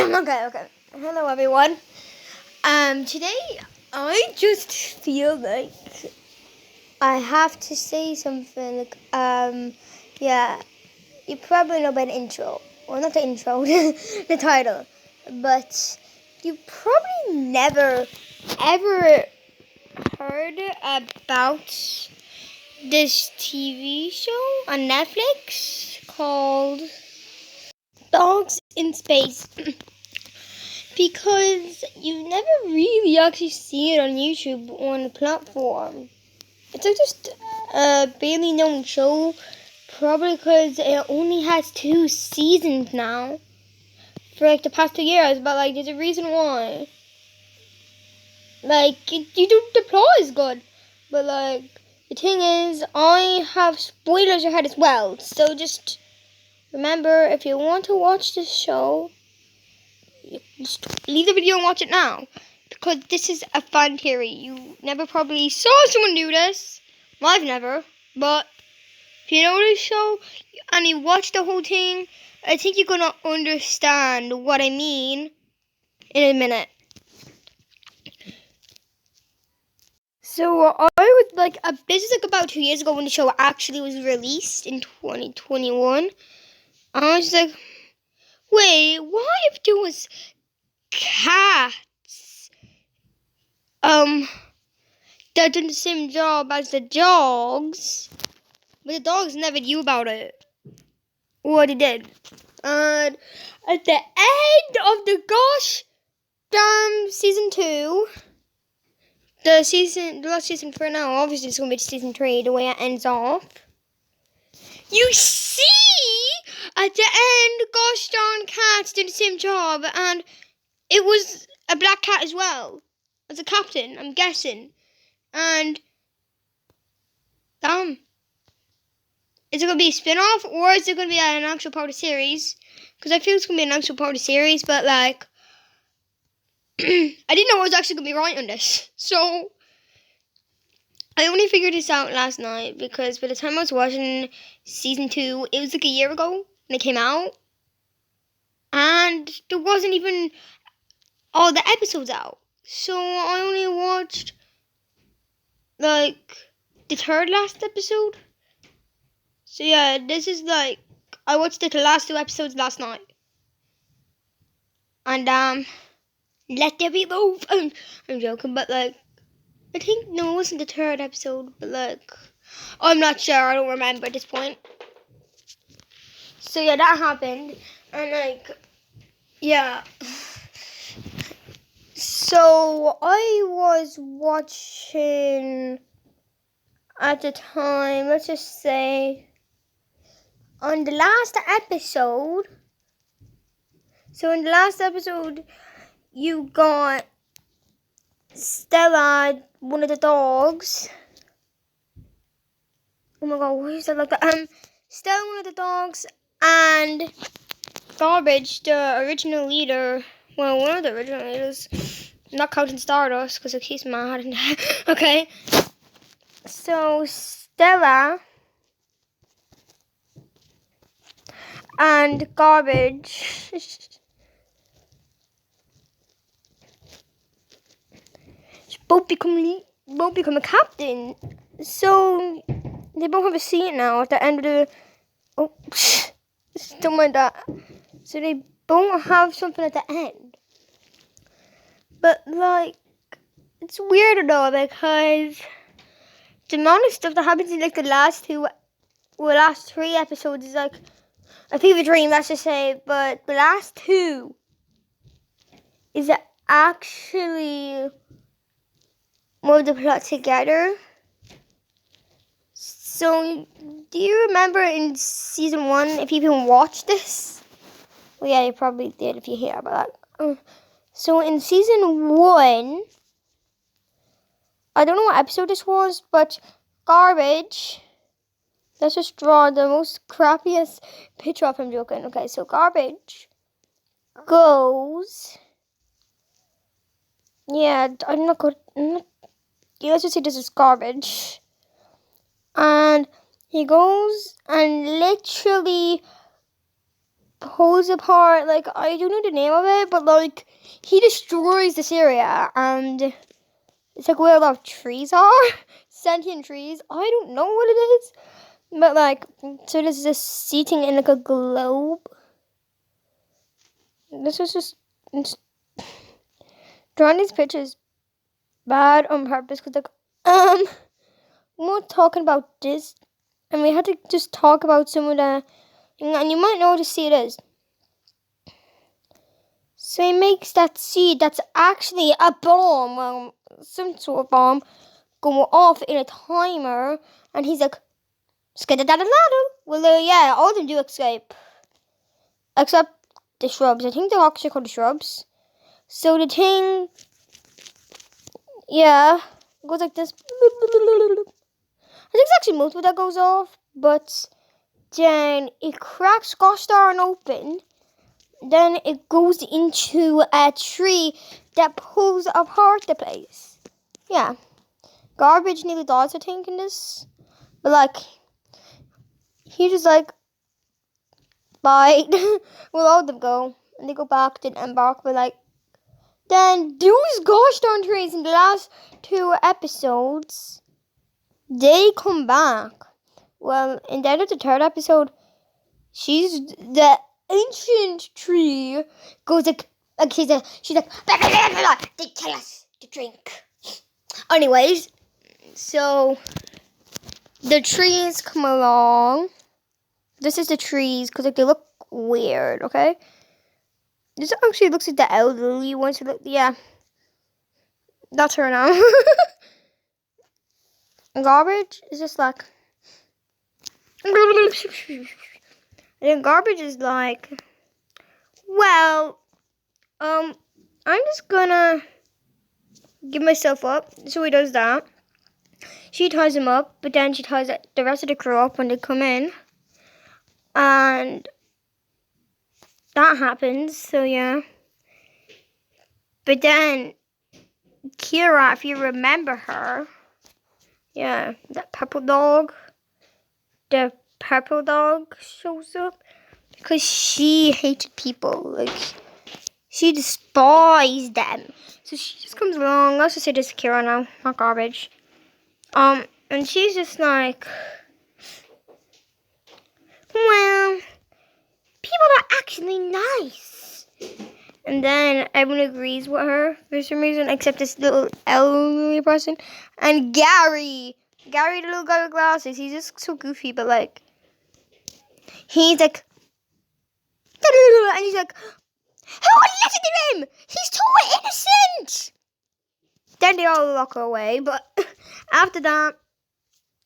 Okay. Hello, everyone. Today I just feel like I have to say something. Yeah, you probably know about the intro. Well, not the intro, the title. But you probably never, ever heard about this TV show on Netflix called Dogs in Space. Because you never really actually see it on YouTube on the platform. It's like just a barely known show, probably because it only has 2 seasons now for like the past 2 years. But like, there's a reason why. Like, the plot is good, but like, the thing is, I have spoilers ahead as well. So just remember, if you want to watch this show, just leave the video and watch it now. Because this is a fun theory. You never probably saw someone do this. Well, I've never. But if you know this show and you watch the whole thing, I think you're going to understand what I mean in a minute. So I was like, this is like about 2 years ago when the show actually was released in 2021. I was like, wait, what if there was cats that did the same job as the dogs, but the dogs never knew about it. What they did. And at the end of the gosh damn season 2, the last season for now, obviously it's gonna be season 3, the way it ends off. You see at the end, gosh darn cats did the same job, and it was a black cat as well. As a captain, I'm guessing. And is it going to be a spin-off, or is it going to be an actual part of the series? Because I feel it's going to be an actual part of the series, but like, I didn't know I was actually going to be right on this. So, I only figured this out last night, because by the time I was watching season 2, it was like a year ago when it came out. And there wasn't even all the episodes out. So, I only watched, like, the third last episode. So yeah, this is like, I watched the last 2 episodes last night. And let there be love. I'm joking, but like, I think, no, it wasn't the third episode, but like, I'm not sure, I don't remember at this point. So yeah, that happened, and like, yeah. So I was watching at the time, let's just say, on the last episode. So in the last episode, you got Stella, one of the dogs. Oh my god, what is that like that? Stella, one of the dogs, and Garbage, the original leader. Well, one of the original leaders. Not counting Stardust, because it keeps mad. Okay. So, Stella and Garbage both become a captain. So they both have a seat now at the end of the. Oh, don't mind that. So they both have something at the end. But like, it's weird though, because the amount of stuff that happens in like the last 3 episodes is like a fever dream, let's just say. But the last 2 is actually more the plot together. So, do you remember in season 1, if you even watched this? Well, yeah, you probably did if you hear about that. So, in season 1, I don't know what episode this was, but Garbage, let's just draw the most crappiest picture of him joking. Okay, so Garbage goes, yeah, I'm not good, let's just say this is Garbage. And he goes and literally pulls apart, like, I don't know the name of it, but, like, he destroys this area, and it's, like, where a lot of trees are, sentient trees. I don't know what it is, but, like, so there's this seating in, like, a globe. This was just drawing these pictures bad on purpose, because, like, we're talking about this, and we had to just talk about some of the, and you might know what a seed is. So he makes that seed that's actually a bomb, well, some sort of bomb, go off in a timer, and he's like, skidadadadadoo. Well, yeah, all of them do escape. Except the shrubs. I think they're actually called the shrubs. So the thing, yeah, goes like this. I think it's actually multiple that goes off, but then it cracks Gosh Darn open. Then it goes into a tree that pulls apart the place. Yeah. Garbage nearly dies, I think, in this. But, like, he just, like, bye. Well, all of them go. And they go back to embark. But, like, then those gosh darn trees in the last 2 episodes, they come back. Well, in the end of the 3rd episode, the ancient tree goes like she's like blah, blah, blah, blah, they tell us to drink. Anyways, so the trees come along. This is the trees because, like, they look weird. Okay, this actually looks like the elderly ones. Yeah, that's her now. Garbage is just like. And then Garbage is like, well, I'm just gonna give myself up. So he does that. She ties him up, but then she ties the rest of the crew up when they come in. And that happens, so yeah. But then Kira, if you remember her, yeah, that purple dog, the purple dog shows up. Because she hated people, like, she despised them. So she just comes along, let's just say this is Kira now, not Garbage. And she's just like, well, people are actually nice. And then everyone agrees with her for some reason, except this little elderly person. And Gary, the little guy with glasses, he's just so goofy, but, like, he's like, and he's like, who would listen to him? He's too innocent. Then they all lock her away, but after that,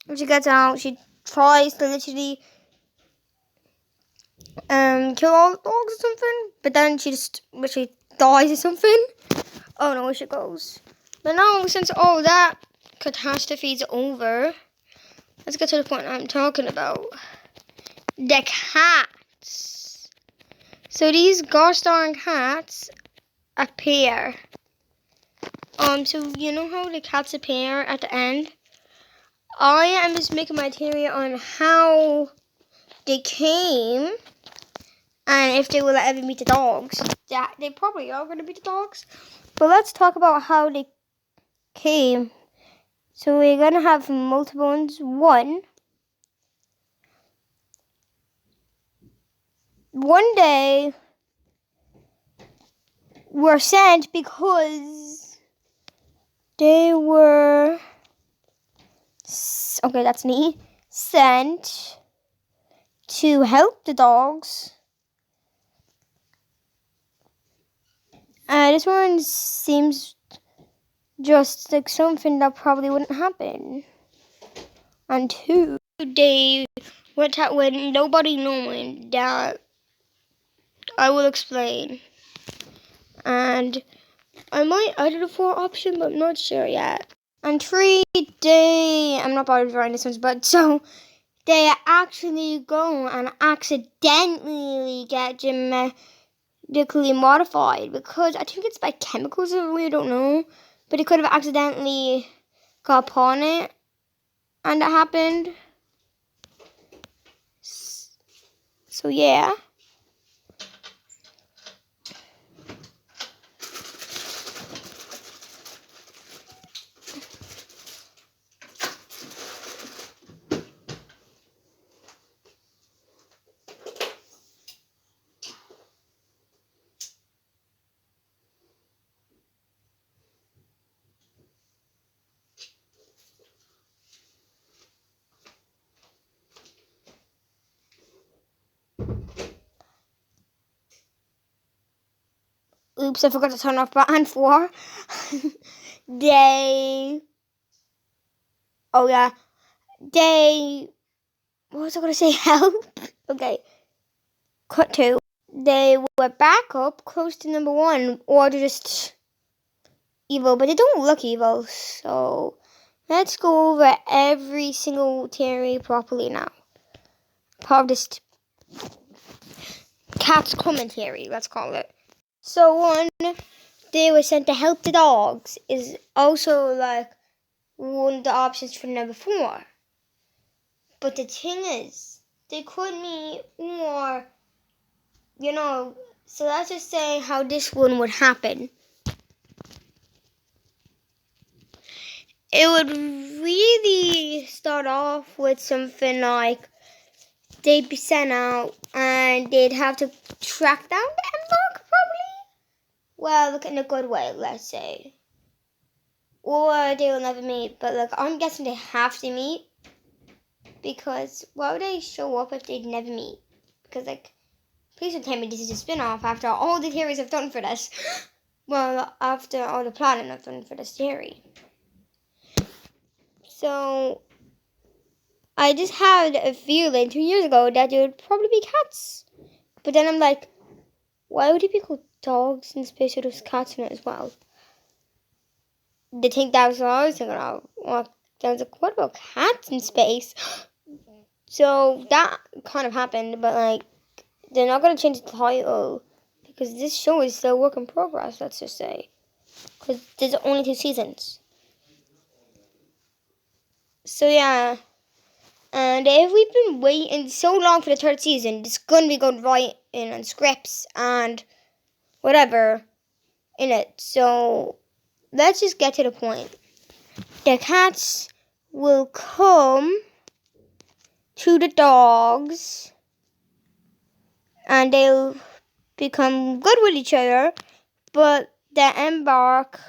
when she gets out, she tries to literally kill all the dogs or something, but then she just literally dies or something. Oh no, where she goes. But now, since all that catastrophe is over, let's get to the point I'm talking about. The cats. So these gosh darn cats appear. So you know how the cats appear at the end? I am just making my theory on how they came and if they will ever meet the dogs. Yeah, they probably are going to meet the dogs. But let's talk about how they came. So we're going to have multiple ones. One day were sent because they were, okay, that's me, sent to help the dogs. This one seems just like something that probably wouldn't happen. And 2, they went out with nobody knowing that I will explain. And I might add the 4 option, but I'm not sure yet. And 3, I'm not bothered writing this one, but so they actually go and accidentally get genetically modified because I think it's by chemicals. I really don't know, but it could have accidentally got upon it, and that happened. So yeah. oops, I forgot to turn off button 4. They, oh yeah, they, what was I going to say? Help. Okay, cut 2. They were back up close to number 1, or they're just evil, but they don't look evil. So let's go over every single theory properly now. Part of this cat's commentary, let's call it. So 1, they were sent to help the dogs is also like one of the options for number 4. But the thing is, they could mean or, so let's just say how this one would happen. It would really start off with something like they'd be sent out and they'd have to track down the Embark, probably. Well, look in a good way, let's say. Or they will never meet, but like I'm guessing they have to meet. Because why would they show up if they'd never meet? Because like, please don't tell me this is a spin-off after all the theories I've done for this. Well, after all the planning I've done for this theory. So, I just had a feeling 2 years ago that it would probably be cats. But then I'm like, why would it be called dogs in space with those cats in it as well? They think that was what I was thinking of. Well, I was like, what about cats in space? So that kind of happened, but like, they're not going to change the title because this show is still work in progress, let's just say. Because there's only 2 seasons. So yeah. And if we've been waiting so long for the 3rd season, it's going to be going right in on scripts and whatever in it. So let's just get to the point. The cats will come to the dogs and they'll become good with each other, but the Embark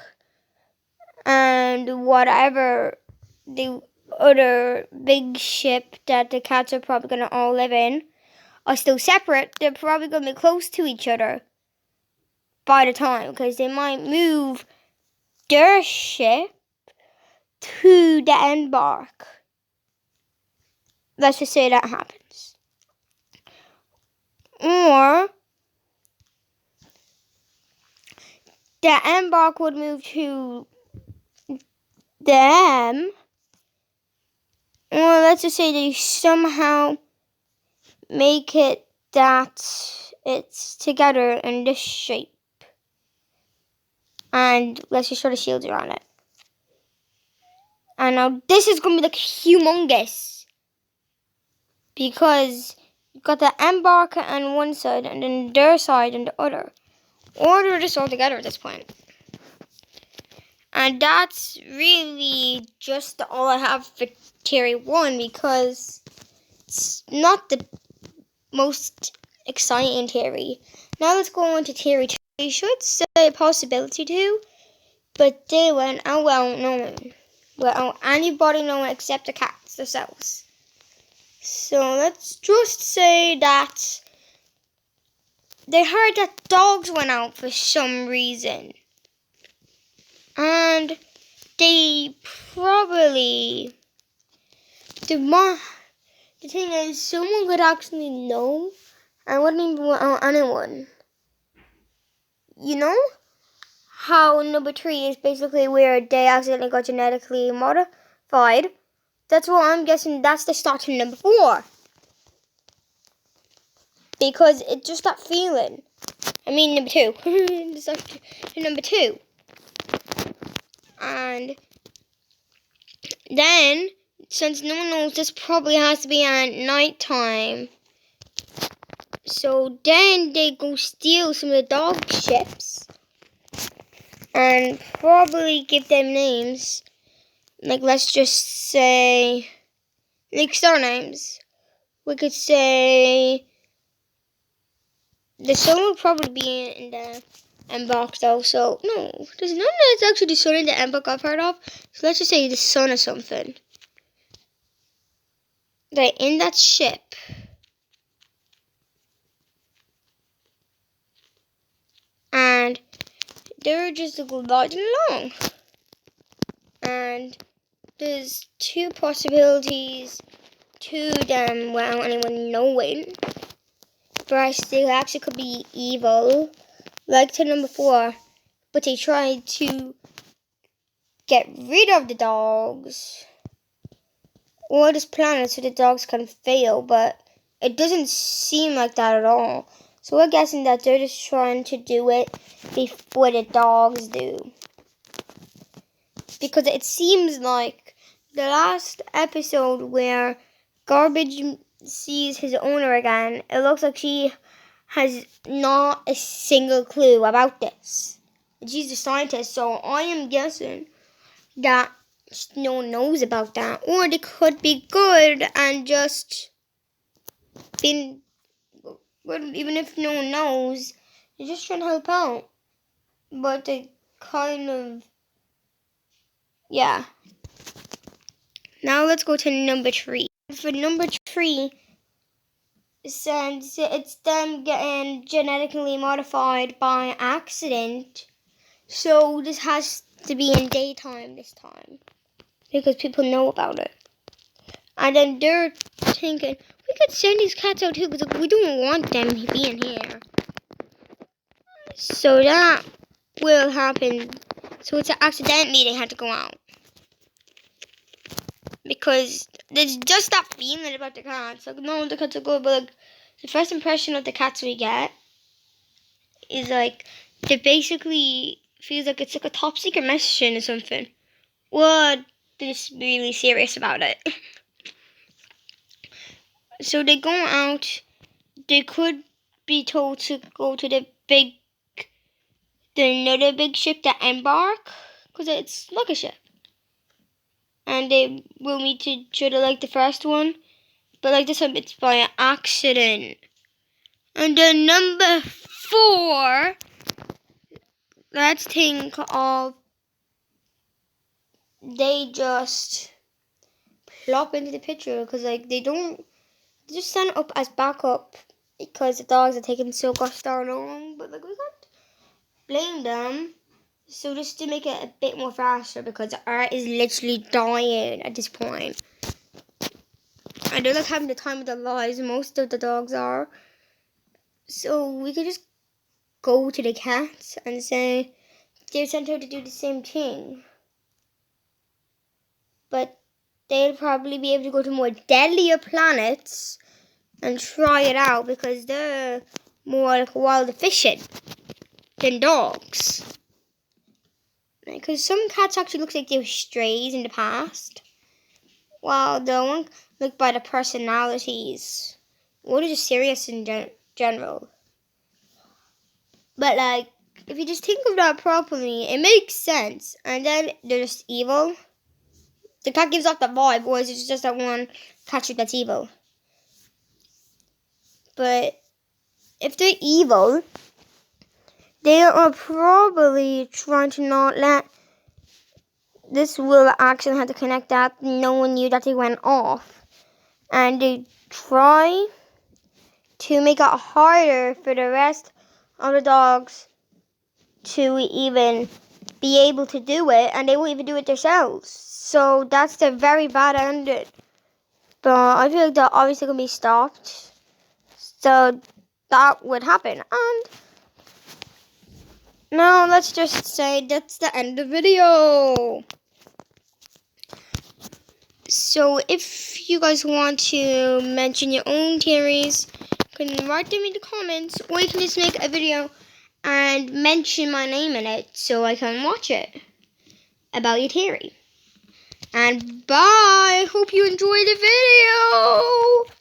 and whatever the other big ship that the cats are probably going to all live in are still separate. They're probably going to be close to each other by the time, because they might move their ship to the Embark. Let's just say that happens. Or the Embark would move to them. Or let's just say they somehow make it that it's together in this shape. And let's just show the shields around it. And now this is going to be like humongous. Because you've got the Embark on one side and then their side on the other. Or they're just all together at this point. And that's really just all I have for Theory 1, because it's not the most exciting theory. Now let's go on to Theory 2. I should say a possibility too, but they went out well known. Without anybody knowing except the cats themselves. So let's just say that they heard that dogs went out for some reason. And they probably, the thing is, someone could actually know and wouldn't even want anyone. You know how number 3 is basically where they accidentally got genetically modified? That's what I'm guessing. That's the start to number 4. Because it just that feeling. I mean number 2. The start to number 2. And then, since no one knows, this probably has to be at night time. So then they go steal some of the dog ships and probably give them names. Like, let's just say, like star names. We could say the sun will probably be in the Embark though. So no, there's none that's actually the sun in the Embark I've heard of. So let's just say the sun or something. They're in that ship. And they're just gliding along. And there's two possibilities to them without anyone knowing. First, they actually could be evil, like to number 4, but they tried to get rid of the dogs or this planet so the dogs can fail, but it doesn't seem like that at all. So we're guessing that they're just trying to do it before the dogs do. Because it seems like the last episode where Garbage sees his owner again, it looks like she has not a single clue about this. And she's a scientist, so I am guessing that no one knows about that. Or they could be good and just been, even if no one knows, they're just trying to help out. But they kind of, yeah. Now let's go to number 3. For number 3, since it's them getting genetically modified by accident, so this has to be in daytime this time, because people know about it. And then they're thinking, we could send these cats out too, because we don't want them being here. So that will happen. So it's accidentally they had to go out. Because there's just that feeling about the cats. Like, no, the cats are good, but like, the first impression of the cats we get is like, they basically feels like it's like a top secret mission or something. Or they're just really serious about it. So they go out. They could be told to go to another big ship, the Embark, because it's like a ship. And they will meet each other like the first one. But like this time it's by accident. And then number 4, let's think of, they just plop into the picture because like they just stand up as backup because the dogs are taking so gosh darn long. But like we can't blame them. So just to make it a bit more faster, because the art is literally dying at this point. And they're like having the time of their lives, most of the dogs are. So we could just go to the cats and say they're sent out to do the same thing. But they'll probably be able to go to more deadlier planets and try it out, because they're more like wild fishing than dogs. Because some cats actually look like they were strays in the past. While the one look by the personalities. Or they're just serious in general. But like, if you just think of that properly, it makes sense. And then they're just evil. The cat gives off the vibe, or is it just that one cat that's evil? But if they're evil, they are probably trying to not let this will actually have to connect that. No one knew that they went off. And they try to make it harder for the rest of the dogs to even be able to do it. And they won't even do it themselves. So that's the very bad ending. But I feel like they're obviously going to be stopped. So that would happen. And now let's just say that's the end of the video. So if you guys want to mention your own theories, you can write them in the comments, or you can just make a video and mention my name in it so I can watch it about your theory. And bye! Hope you enjoyed the video!